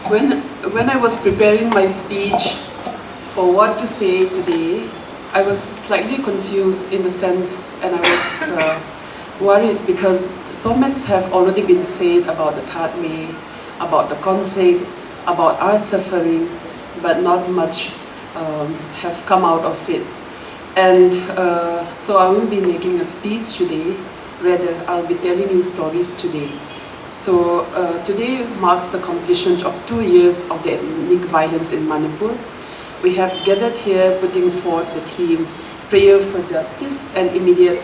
When, when I was preparing my speech for what to say today, I was slightly confused in the sense, and I was worried because so much have already been said about the 3rd May, about the conflict, about our suffering, but not much have come out of it. And so I won't be making a speech today, rather I'll be telling you stories today. So today marks the completion of 2 years of the ethnic violence in Manipur. We have gathered here putting forth the theme, prayer for justice and immediate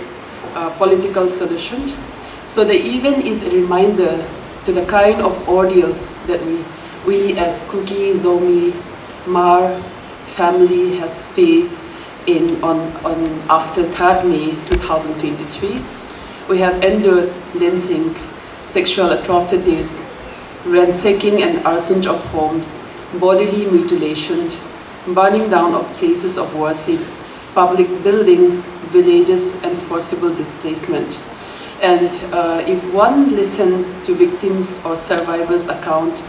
political solutions. So the event is a reminder to the kind of ordeals that we as Kuki, Zomi, Mar family has faced after 3rd May 2023. We have endured lynching, sexual atrocities, ransacking and arson of homes, bodily mutilation, burning down of places of worship, public buildings, villages, and forcible displacement. And if one listens to victims or survivors' account,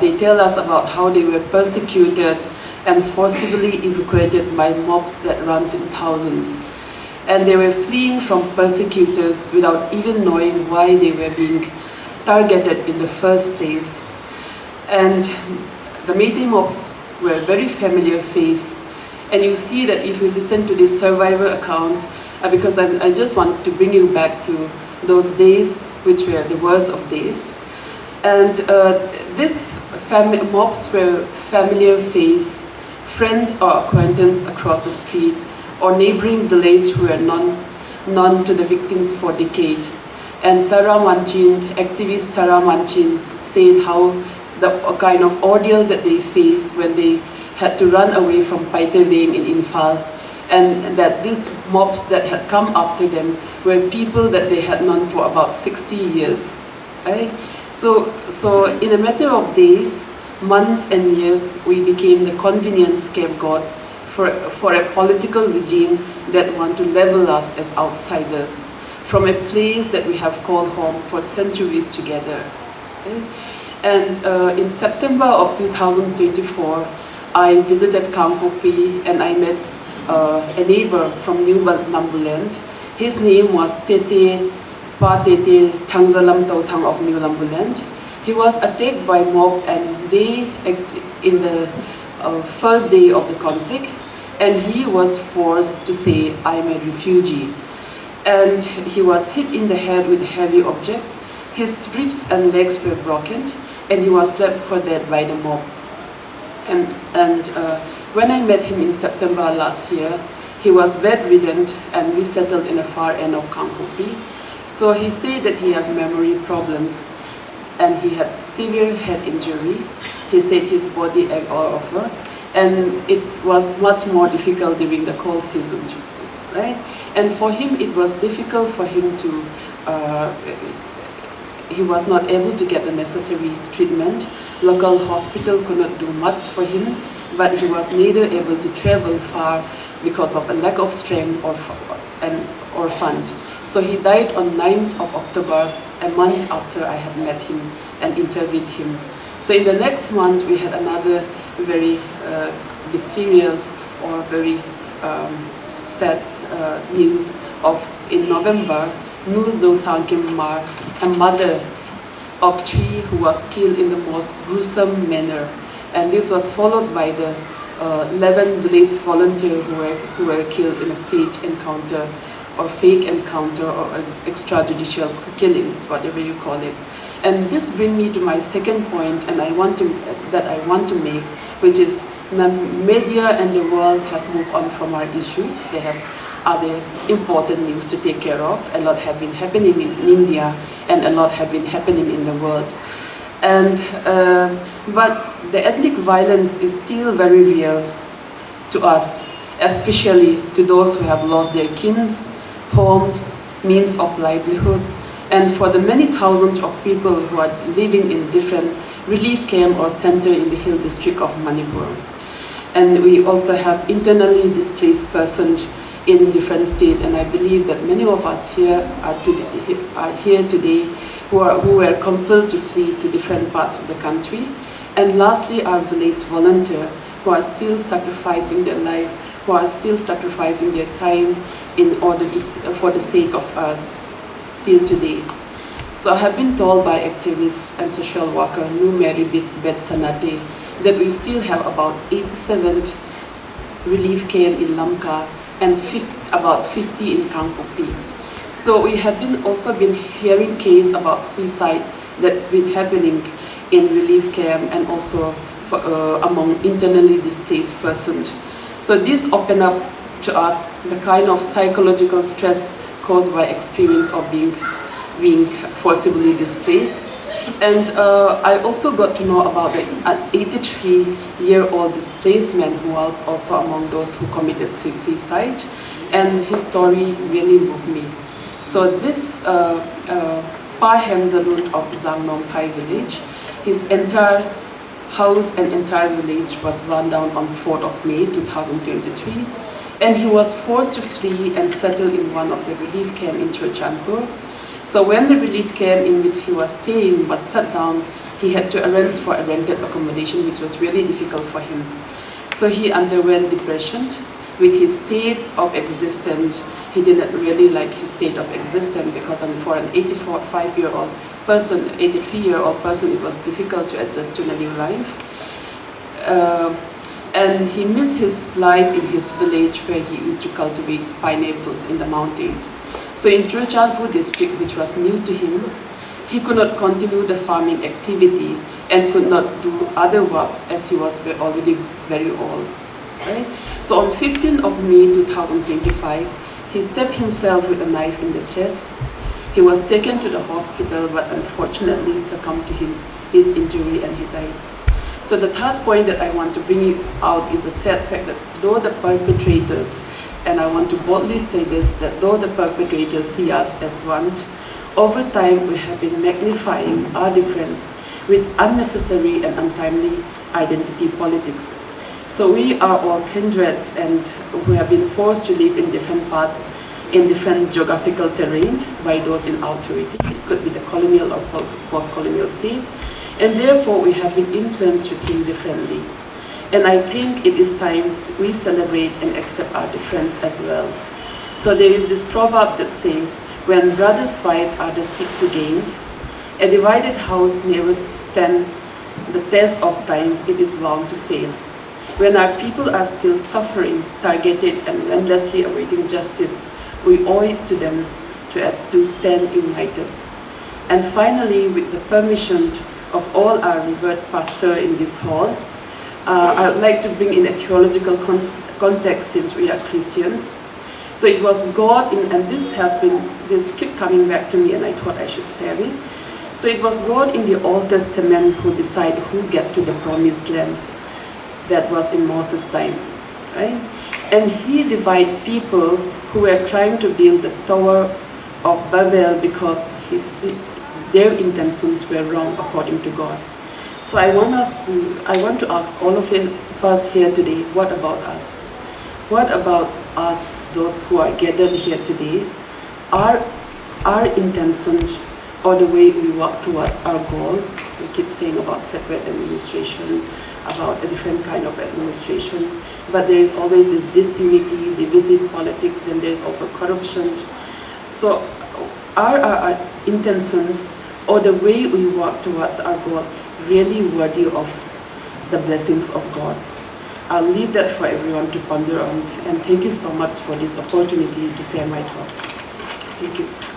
they tell us about how they were persecuted and forcibly evacuated by mobs that runs in thousands. And they were fleeing from persecutors without even knowing why they were being targeted in the first place. And the Métis mobs were a very familiar face. And you see that if you listen to this survivor account, because I just want to bring you back to those days, which were the worst of days. And these mobs were familiar face, friends or acquaintances across the street, or neighboring village who were known to the victims for decades. And Tara Manchin, activist Tara Manchin, said how the kind of ordeal that they faced when they had to run away from Paitaveng in Imphal, and that these mobs that had come after them were people that they had known for about 60 years. Right? So in a matter of days, months and years, we became the convenient scapegoat for a political regime that want to level us as outsiders from a place that we have called home for centuries together. Okay? And in September of 2024, I visited Kangpopi and I met a neighbor from New Lambuland. His name was Tete Pa Tete Thangzalam Tautang of New Lambuland. He was attacked by mob and in the first day of the conflict, and he was forced to say, "I'm a refugee." And he was hit in the head with a heavy object. His ribs and legs were broken, and he was left for dead by the mob. And when I met him in September last year, he was bedridden and we settled in the far end of Kangpopi. So he said that he had memory problems and he had severe head injury. He said his body ached all over, and it was much more difficult during the cold season, right? And for him, it was difficult for him to, he was not able to get the necessary treatment. Local hospital could not do much for him, but he was neither able to travel far because of a lack of strength or fund. So he died on 9th of October, a month after I had met him and interviewed him. So in the next month, we had another very mysterious or very sad news of, in November, Nuzo Sangkim Mar, a mother of 3 who was killed in the most gruesome manner. And this was followed by the 11 village volunteers who were killed in a stage encounter or fake encounter or extrajudicial killings, whatever you call it. And this brings me to my second point, and I want to make, which is the media and the world have moved on from our issues. They have other important news to take care of. A lot have been happening in India, and a lot have been happening in the world. And but the ethnic violence is still very real to us, especially to those who have lost their kins, homes, means of livelihood, and for the many thousands of people who are living in different relief camp or center in the Hill District of Manipur. And we also have internally displaced persons in different states, and I believe that many of us here are here today who were compelled to flee to different parts of the country. And lastly, our village volunteers who are still sacrificing their life, who are still sacrificing their time in order to, for the sake of us till today. So I have been told by activists and social worker Numeri Betsanate that we still have about 87 relief camp in Lamka and about 50 in Kangpopi. So we have also been hearing cases about suicide that's been happening in relief camp and also among internally displaced persons. So this opened up to us the kind of psychological stress caused by experience of being forcibly displaced. And I also got to know about an 83-year-old displaced man who was also among those who committed suicide, and his story really moved me. So this Pa Hemzalun of Zangnong Pai village, his entire house and entire village was burned down on 4th of May 2023, and he was forced to flee and settle in one of the relief camps in Churchanpur. So when the relief camp in which he was staying was shut down, he had to arrange for a rented accommodation, which was really difficult for him. So he underwent depression. With his state of existence, he didn't really like his state of existence because for an 85-year-old person, 83-year-old person, it was difficult to adjust to a new life. And he missed his life in his village where he used to cultivate pineapples in the mountains. So in Churchanpur district, which was new to him, he could not continue the farming activity and could not do other works as he was already very old. Right? So on 15th of May 2025, he stabbed himself with a knife in the chest. He was taken to the hospital but unfortunately succumbed to his injury and he died. So the third point that I want to bring out is the sad fact that though the perpetrators, and I want to boldly say this, that though the perpetrators see us as one, over time we have been magnifying our difference with unnecessary and untimely identity politics. So we are all kindred and we have been forced to live in different parts, in different geographical terrain by those in authority. It could be the colonial or post-colonial state. And therefore we have been influenced to think differently. And I think it is time we celebrate and accept our difference as well. So there is this proverb that says, when brothers fight, others seek to gain. A divided house never stands the test of time, it is bound to fail. When our people are still suffering, targeted and endlessly awaiting justice, we owe it to them to stand united. And finally, with the permission of all our revered pastor in this hall, I would like to bring in a theological context since we are Christians. So it was God, and this kept coming back to me and I thought I should share it. So it was God in the Old Testament who decided who get to the promised land. That was in Moses' time, right? And he divided people who were trying to build the Tower of Babel because their intentions were wrong according to God. So I want to ask all of us here today, what about us? What about us, those who are gathered here today? Our intentions or the way we walk towards our goal, we keep saying about separate administration, about a different kind of administration, but there is always this disunity, divisive politics, then there is also corruption. So are our intentions or the way we walk towards our goal really worthy of the blessings of God? I'll leave that for everyone to ponder on, and thank you so much for this opportunity to share my thoughts. Thank you.